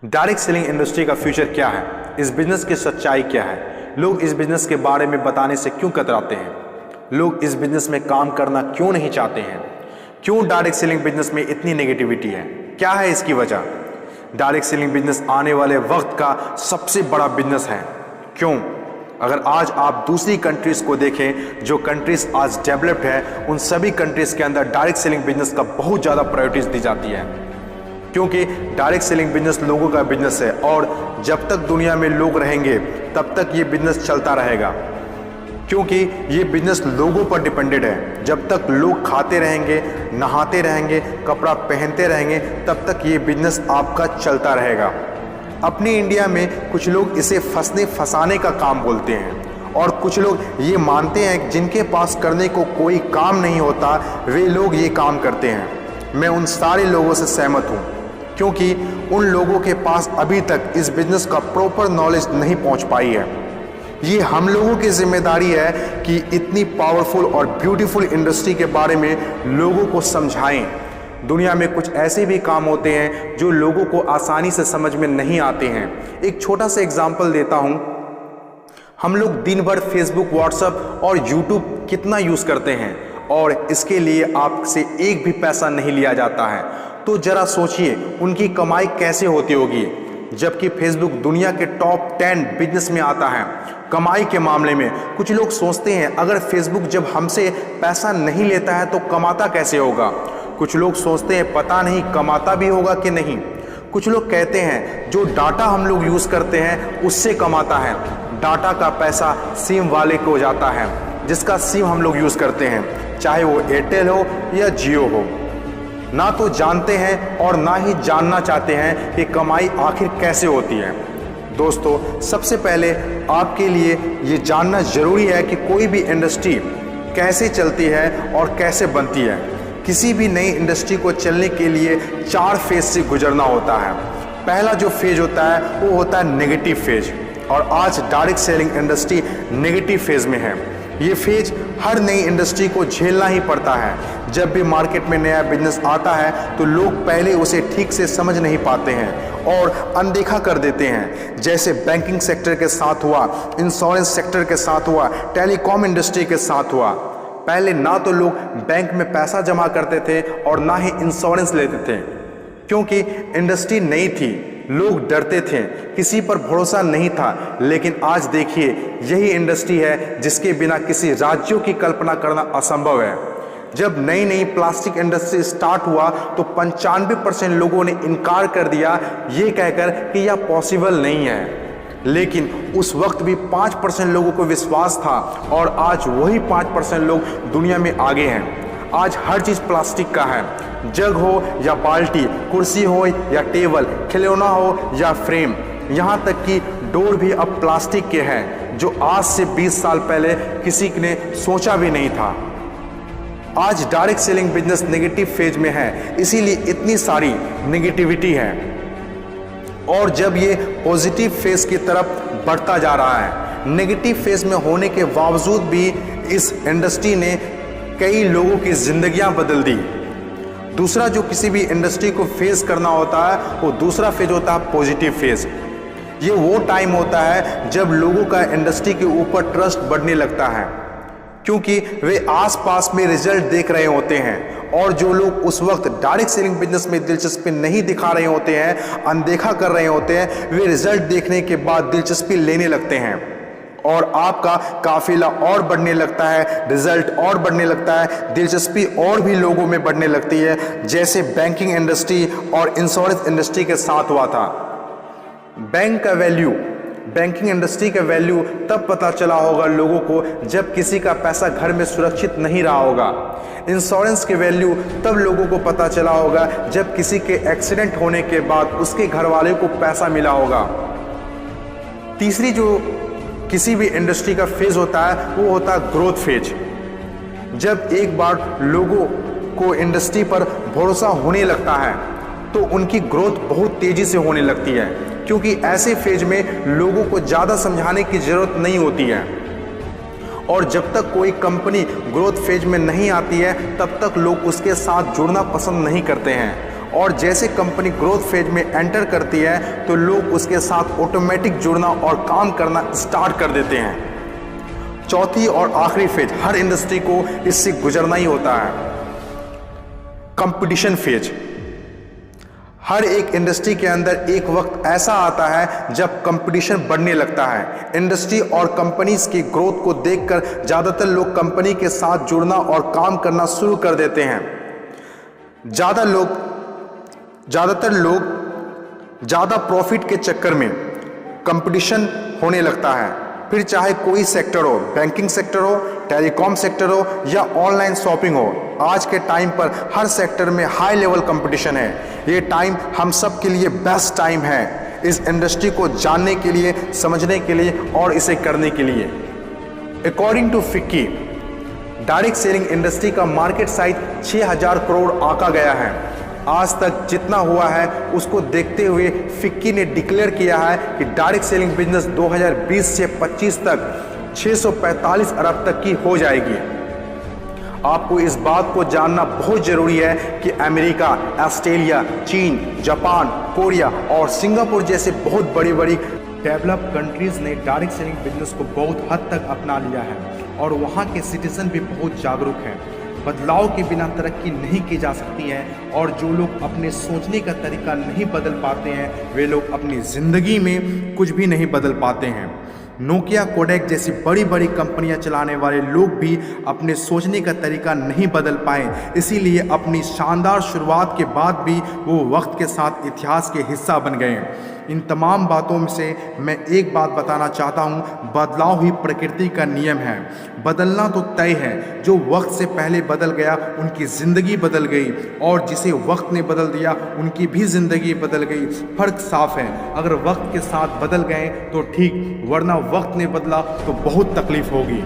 Direct selling industry का future क्या है, इस बिजनेस की सच्चाई क्या है, लोग इस बिजनेस के बारे में बताने से क्यों कतराते हैं, लोग इस बिजनेस में काम करना क्यों नहीं चाहते हैं, क्यों डायरेक्ट सेलिंग बिजनेस में इतनी नेगेटिविटी है, क्या है इसकी वजह। डायरेक्ट सेलिंग बिजनेस आने वाले वक्त का सबसे बड़ा बिजनेस है। क्यों? अगर आज आप दूसरी कंट्रीज को देखें, जो कंट्रीज आज डेवलप्ड है, उन सभी कंट्रीज के अंदर डायरेक्ट सेलिंग बिजनेस का बहुत ज़्यादा प्रायोरिटीज दी जाती है, क्योंकि डायरेक्ट सेलिंग बिजनेस लोगों का बिजनेस है और जब तक दुनिया में लोग रहेंगे तब तक ये बिजनेस चलता रहेगा, क्योंकि ये बिजनेस लोगों पर डिपेंडेड है। जब तक लोग खाते रहेंगे, नहाते रहेंगे, कपड़ा पहनते रहेंगे, तब तक ये बिजनेस आपका चलता रहेगा। अपने इंडिया में कुछ लोग इसे फंसने फंसाने का काम बोलते हैं और कुछ लोग ये मानते हैं जिनके पास करने को कोई काम नहीं होता वे लोग ये काम करते हैं। मैं उन सारे लोगों से सहमत हूँ, क्योंकि उन लोगों के पास अभी तक इस बिजनेस का प्रॉपर नॉलेज नहीं पहुँच पाई है। ये हम लोगों की जिम्मेदारी है कि इतनी पावरफुल और ब्यूटीफुल इंडस्ट्री के बारे में लोगों को समझाएं। दुनिया में कुछ ऐसे भी काम होते हैं जो लोगों को आसानी से समझ में नहीं आते हैं। एक छोटा सा एग्जांपल देता हूं। हम लोग दिन भर फेसबुक, व्हाट्सएप और यूट्यूब कितना यूज़ करते हैं और इसके लिए आपसे एक भी पैसा नहीं लिया जाता है। तो जरा सोचिए उनकी कमाई कैसे होती होगी, जबकि फेसबुक दुनिया के टॉप 10 बिजनेस में आता है कमाई के मामले में। कुछ लोग सोचते हैं अगर फेसबुक जब हमसे पैसा नहीं लेता है तो कमाता कैसे होगा। कुछ लोग सोचते हैं पता नहीं कमाता भी होगा कि नहीं। कुछ लोग कहते हैं जो डाटा हम लोग यूज़ करते हैं उससे कमाता है। डाटा का पैसा सिम वाले को जाता है, जिसका सिम हम लोग यूज़ करते हैं, चाहे वो एयरटेल हो या जियो हो। ना तो जानते हैं और ना ही जानना चाहते हैं कि कमाई आखिर कैसे होती है। दोस्तों, सबसे पहले आपके लिए ये जानना जरूरी है कि कोई भी इंडस्ट्री कैसे चलती है और कैसे बनती है। किसी भी नई इंडस्ट्री को चलने के लिए 4 फेज से गुजरना होता है। पहला जो फेज होता है वो होता है नेगेटिव फेज, और आज direct selling industry negative phase में है। ये फेज हर नई इंडस्ट्री को झेलना ही पड़ता है। जब भी मार्केट में नया बिजनेस आता है तो लोग पहले उसे ठीक से समझ नहीं पाते हैं और अनदेखा कर देते हैं। जैसे बैंकिंग सेक्टर के साथ हुआ, इंश्योरेंस सेक्टर के साथ हुआ, टेलीकॉम इंडस्ट्री के साथ हुआ। पहले ना तो लोग बैंक में पैसा जमा करते थे और ना ही इंश्योरेंस लेते थे, क्योंकि इंडस्ट्री नई थी, लोग डरते थे, किसी पर भरोसा नहीं था। लेकिन आज देखिए, यही इंडस्ट्री है जिसके बिना किसी राज्यों की कल्पना करना असंभव है। जब नई नई प्लास्टिक इंडस्ट्री स्टार्ट हुआ तो 95% लोगों ने इनकार कर दिया, ये कहकर कि यह पॉसिबल नहीं है। लेकिन उस वक्त भी 5% लोगों को विश्वास था और आज वही 5% लोग दुनिया में आगे हैं। आज हर चीज़ प्लास्टिक का है, जग हो या बाल्टी, कुर्सी हो या टेबल, खिलौना हो या फ्रेम, यहाँ तक कि डोर भी अब प्लास्टिक के हैं, जो आज से 20 साल पहले किसी ने सोचा भी नहीं था। आज direct selling business negative phase में है, इसीलिए इतनी सारी नेगेटिविटी है। और जब ये पॉजिटिव फेज की तरफ बढ़ता जा रहा है, नेगेटिव फेज में होने के बावजूद भी इस इंडस्ट्री ने कई लोगों की जिंदगियां बदल दी। दूसरा जो किसी भी इंडस्ट्री को फेस करना होता है वो दूसरा फेज होता है पॉजिटिव फेज। ये वो टाइम होता है जब लोगों का इंडस्ट्री के ऊपर ट्रस्ट बढ़ने लगता है, क्योंकि वे आसपास में रिजल्ट देख रहे होते हैं। और जो लोग उस वक्त डायरेक्ट सेलिंग बिजनेस में दिलचस्पी नहीं दिखा रहे होते हैं, अनदेखा कर रहे होते हैं, वे रिजल्ट देखने के बाद दिलचस्पी लेने लगते हैं और आपका काफिला और बढ़ने लगता है, रिजल्ट और बढ़ने लगता है, दिलचस्पी और भी लोगों में बढ़ने लगती है। जैसे बैंकिंग इंडस्ट्री और इंश्योरेंस इंडस्ट्री के साथ हुआ था। बैंकिंग इंडस्ट्री का वैल्यू तब पता चला होगा लोगों को जब किसी का पैसा घर में सुरक्षित नहीं रहा होगा। इंश्योरेंस की वैल्यू तब लोगों को पता चला होगा जब किसी के एक्सीडेंट होने के बाद उसके घर वाले को पैसा मिला होगा। तीसरी जो किसी भी इंडस्ट्री का फेज होता है वो होता है ग्रोथ फेज। जब एक बार लोगों को इंडस्ट्री पर भरोसा होने लगता है तो उनकी ग्रोथ बहुत तेजी से होने लगती है, क्योंकि ऐसे फेज में लोगों को ज़्यादा समझाने की ज़रूरत नहीं होती है। और जब तक कोई कंपनी ग्रोथ फेज में नहीं आती है तब तक लोग उसके साथ जुड़ना पसंद नहीं करते हैं और जैसे कंपनी ग्रोथ फेज में एंटर करती है तो लोग उसके साथ ऑटोमेटिक जुड़ना और काम करना स्टार्ट कर देते हैं। चौथी और आखिरी फेज, हर इंडस्ट्री को इससे गुजरना ही होता है, कंपटीशन फेज। हर एक इंडस्ट्री के अंदर एक वक्त ऐसा आता है जब कंपटीशन बढ़ने लगता है। इंडस्ट्री और कंपनीज की ग्रोथ को देखकर ज़्यादातर लोग कंपनी के साथ जुड़ना और काम करना शुरू कर देते हैं। ज़्यादातर लोग ज़्यादा प्रॉफिट के चक्कर में कंपटीशन होने लगता है, फिर चाहे कोई सेक्टर हो, बैंकिंग सेक्टर हो, टेलीकॉम सेक्टर हो या ऑनलाइन शॉपिंग हो। आज के टाइम पर हर सेक्टर में हाई लेवल कंपटीशन है। ये टाइम हम सब के लिए बेस्ट टाइम है इस इंडस्ट्री को जानने के लिए, समझने के लिए और इसे करने के लिए। According to FICCI, direct selling industry का मार्केट साइज 6000 करोड़ आंका गया है। आज तक जितना हुआ है उसको देखते हुए फिक्की ने डिक्लेयर किया है कि डायरेक्ट सेलिंग बिजनेस 2020 से 25 तक 645 अरब तक की हो जाएगी। आपको इस बात को जानना बहुत जरूरी है कि अमेरिका, ऑस्ट्रेलिया, चीन, जापान, कोरिया और सिंगापुर जैसे बहुत बड़ी बड़ी डेवलप कंट्रीज ने डायरेक्ट सेलिंग बिजनेस को बहुत हद तक अपना लिया है और वहाँ के सिटीजन भी बहुत जागरूक हैं। बदलाव के बिना तरक्की नहीं की जा सकती है और जो लोग अपने सोचने का तरीका नहीं बदल पाते हैं वे लोग अपनी ज़िंदगी में कुछ भी नहीं बदल पाते हैं। नोकिया, कोडेक जैसी बड़ी बड़ी कंपनियां चलाने वाले लोग भी अपने सोचने का तरीका नहीं बदल पाए, इसीलिए अपनी शानदार शुरुआत के बाद भी वो वक्त के साथ इतिहास के हिस्सा बन गए। इन तमाम बातों में से मैं एक बात बताना चाहता हूँ, बदलाव ही प्रकृति का नियम है। बदलना तो तय है, जो वक्त से पहले बदल गया उनकी ज़िंदगी बदल गई और जिसे वक्त ने बदल दिया उनकी भी ज़िंदगी बदल गई। फ़र्क साफ है, अगर वक्त के साथ बदल गए तो ठीक, वरना वक्त ने बदला तो बहुत तकलीफ होगी।